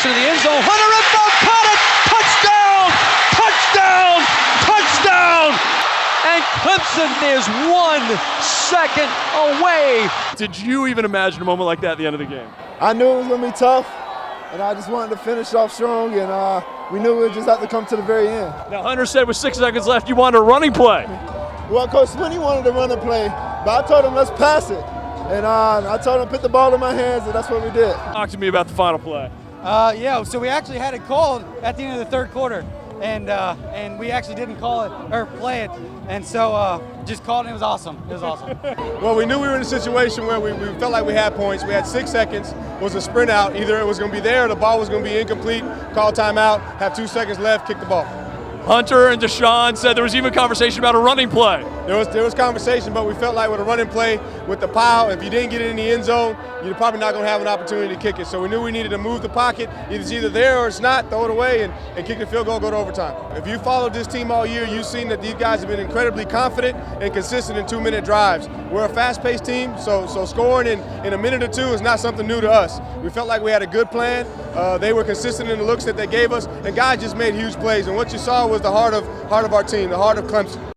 direction of the end zone. Hunter Renfrow caught it. Touchdown! Touchdown! Touchdown! And Clemson is 1 second away. Did you even imagine a moment like that at the end of the game? I knew it was going to be tough, and I just wanted to finish off strong, and we knew we would just have to come to the very end. Now, Hunter said with 6 seconds left, you wanted a running play. Well, Coach Swinney wanted to run a play, but I told him, let's pass it. And I told him, put the ball in my hands, and that's what we did. Talk to me about the final play. So we actually had it called at the end of the third quarter, and we actually didn't call it or play it, and so just called it. It was awesome. It was awesome. Well, we knew we were in a situation where we felt like we had points. We had 6 seconds. It was a sprint out. Either it was going to be there or the ball was going to be incomplete. Call timeout, have 2 seconds left, kick the ball. Hunter and Deshaun said there was even conversation about a running play. There was conversation, but we felt like with a running play, with the pile, if you didn't get it in the end zone, you're probably not going to have an opportunity to kick it. So we knew we needed to move the pocket. It's either there or it's not. Throw it away and kick the field goal, go to overtime. If you followed this team all year, you've seen that these guys have been incredibly confident and consistent in 2-minute drives. We're a fast-paced team, so scoring in a minute or two is not something new to us. We felt like we had a good plan. They were consistent in the looks that they gave us, and guys just made huge plays. And what you saw was the heart of our team, the heart of Clemson.